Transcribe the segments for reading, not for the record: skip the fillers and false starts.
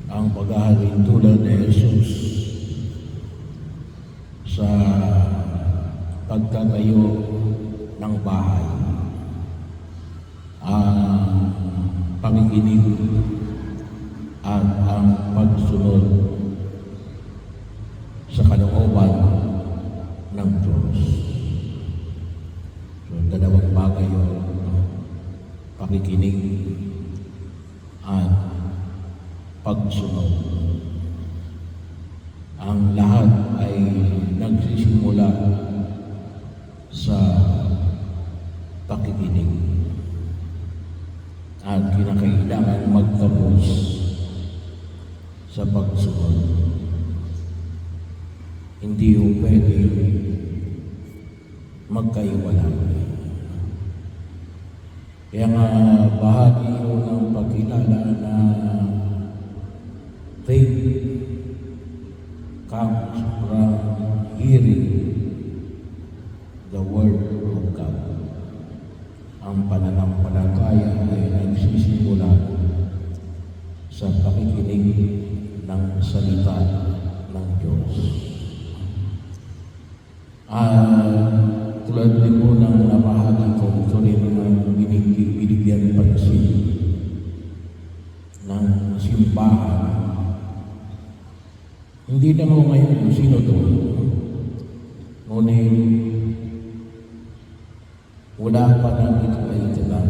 ang paghahalin tulad ni Jesus sa pagtatayo ng bahay, ang pakikinig at ang pagsunod sa kalooban ng Diyos. So, dalawang bagay yun, pakikinig at pagsunod. Ang lahat ay nagsisimula sa pakikinig at kinakailangan magtapos sa pagsunod. Hindi ho pwede magkaiwalay. Kaya nga bahagi ho ng pagkilala na faith comes from hearing the Word of God. Ang pananampalataya ay nagsisimula sa pakikinig ng salita ng Diyos. Tulad din po ng nabahagi ko, ito rin ang binigyan pansin ng simbahan. Hindi na mo ngayon kung sino doon. Ngunit wala pa nang ito ay itilang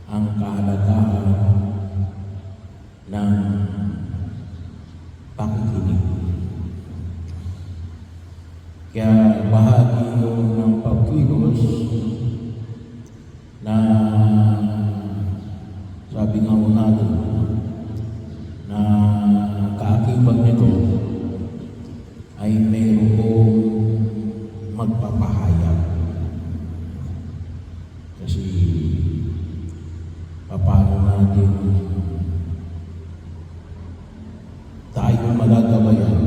ang kahalagahan ng pakikinig. Kaya bahagi yun ng pagkilos na sabi nga mo natin na kaakibat nito ay mayroong magpapahayag. Kasi paano natin tayo magagabayan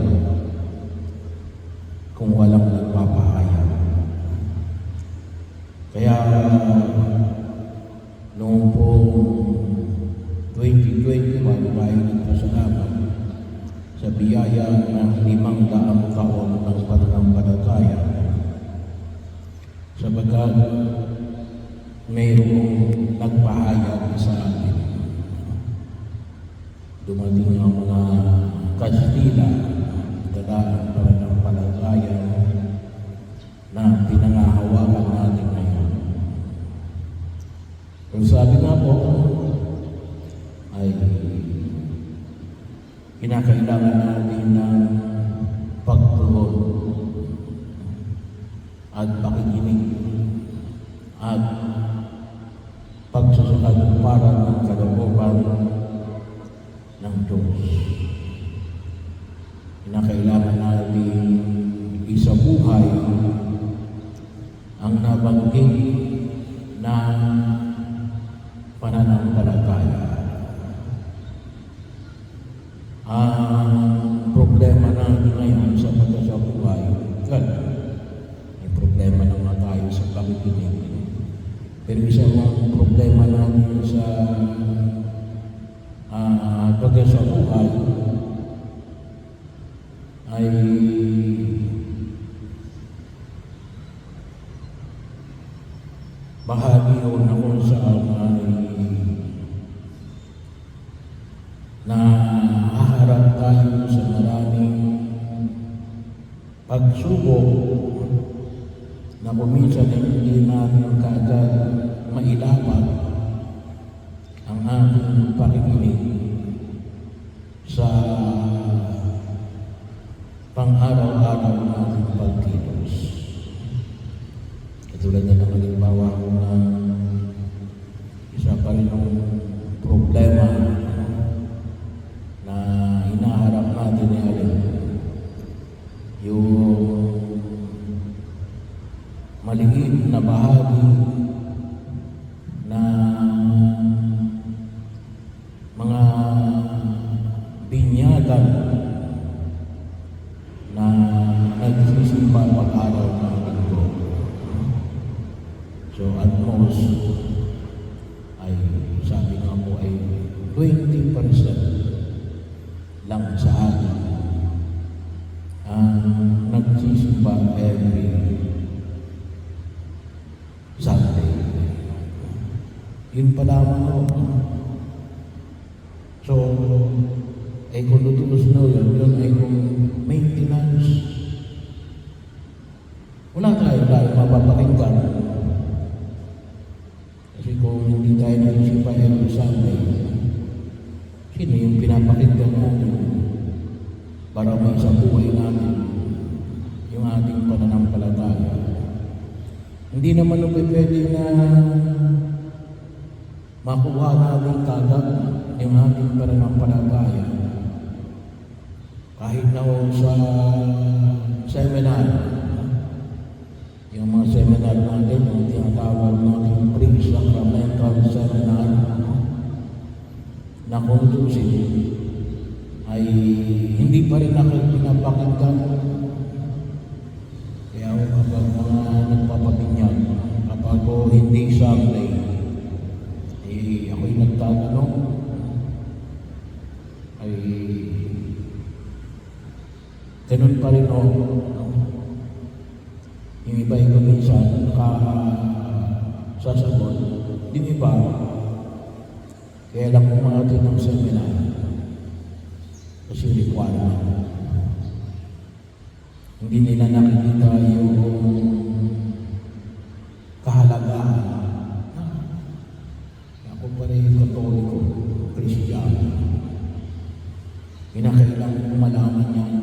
kung walang nagpapahayag. Kaya noong po 2020 bago tayo nagpasalamat sa biyaya ng 500 taon ng pananampalataya, sapagkat mayroong nagpahayag sa atin. Dumating ang mga Kastila, dalaan pananampalataya na pinangahawakan natin ngayon. Kung sabi nga po, ay kinakailangan natin ng pagtugon at pakikinig at pagsasakalupara ng kalooban ng Diyos. Kinakailangan natin isabuhay ang nabanggit na pananampalataya. Ang problema natin ngayon sa pagkasabuhay, may problema naman tayo sa pakikinig. Pero isang problema natin sa pagkasabuhay ay bahagi yun na kung saan ay nahaharap tayo sa maraming pagsubok na kuminsan hindi namin kaagad mailapat ang ating pakikinig sa pang-araw-araw nating pagkilos. Katulad na ng halimbawa ko na isa pa rin ang problema na hinaharap natin ni Alin. Yung maliit na bahagi na mga binyagan na nagsisimba pag-araw ng linggo. So at most ay sabi nga mo ay 20% Yun pa lamang ho. So, kung tutulos na yun ay kung maintenance. Wala tayo mapapakinggan. Kasi kung hindi tayo nagsisipay every Sunday, sino yung pinapakinggan natin para may isang buhay natin yung ating pananampalataya? Hindi naman pwede na makuha natin kagad yung ating pananampalataya. Kahit na sa seminar, yung mga seminar natin, yung tinatawag natin pre-sacramental seminar, na kung tusin, ay hindi pa rin pinapakinggan. Kaya kapag mga nagpapabinyag, kapag hindi Sunday, ako'y nagtatanong, ay ganun pa rin ako. Yung iba yung minsan sasagot, yung iba, kaya lang umatin ng seminar kasi requirement. Hindi nila nakikita yung kahalagaan. Ako pa rin Katoliko, Kristiyano. Kinakailangan malaman yan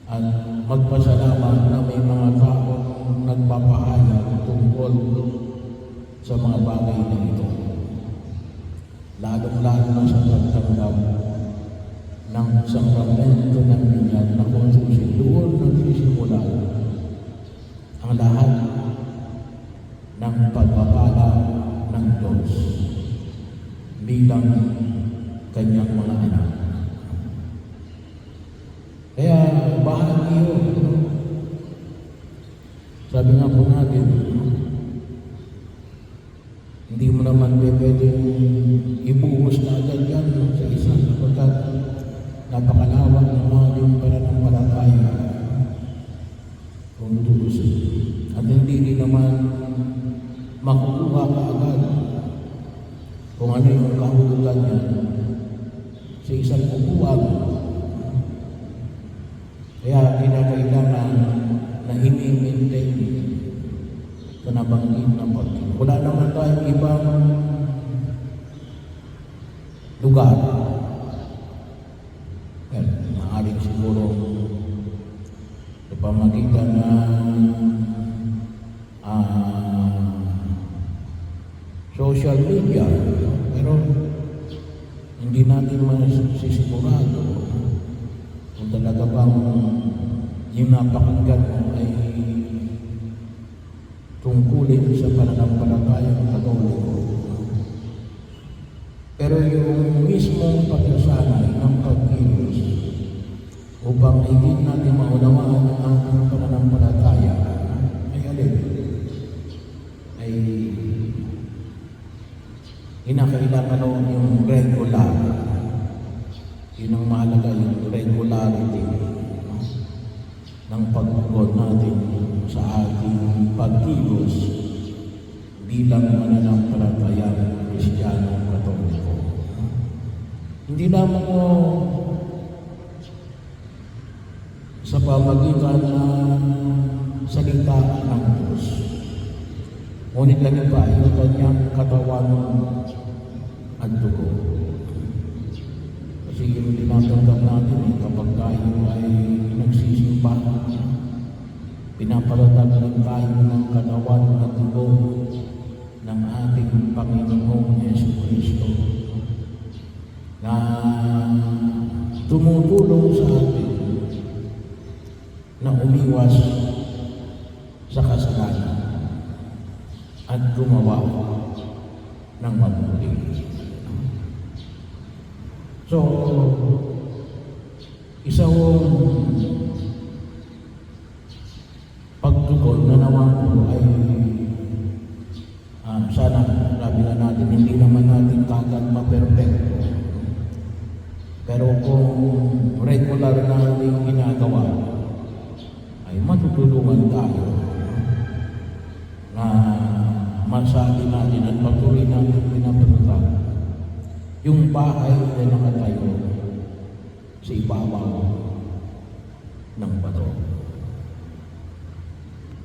at magpasalamat na may mga taong nagpapahayag tungkol sa mga bagay na ito. Lalong-lalo na sa pagtanggap ng sakramento ng binyag na kung doon nagsisimula ang lahat ng pagpapala ng Diyos bilang kanyang mga anak. Kaya bahagi yun. Sabi nga po natin, hindi mo naman pwedeng ibuhos na agad yan sa isa sapagkat napakalawak ng ating pananampalataya kung tutusin. At hindi din naman makukuha ka agad kung ano yung kahulugan niya sa isang upuan. Kaya kinakailangan na hini-maintain sa nabanggit ng pagkakas. Wala naman tayong ibang lugar. Well, maaaring siguro sa pamagitan ng social media, pero hindi natin masisigurado kung talaga bang yung napakinggan mo ay tungkulin sa pananampalataya ng Katoliko. Pero yung mismong pagkasanay ng pagkilos upang higit natin maunawaan ang ating pananampalataya ay alin? Ay kinakailangan yung regular. Yun ang mahalaga, yung regularity ng pagbuod natin sa ating pagkilos bilang mananampalatayang Kristiyano Katoliko. Hindi lamang mo sa pamagitan ng salita ng Diyos, ngunit lang pa yung kanyang katawan at dugo. Kasi yung tinatanggap natin kapag tayo ay nagsisimba, pinapalatag lang tayo ng katawan at dugo ng ating Panginoong Jesucristo na tumutulong sa atin na umiwas sa kasalanan at gumawa ng mabuti. So, isang pagtugon na naman po ay sana sabi na natin, hindi naman natin kagad ma-perfecto. Pero kung regular na ating ginagawa, ay matutulungan tayo na masabi natin at patuloy natin pinaparutan yung bahay na nakatayo sa ibabaw ng bato.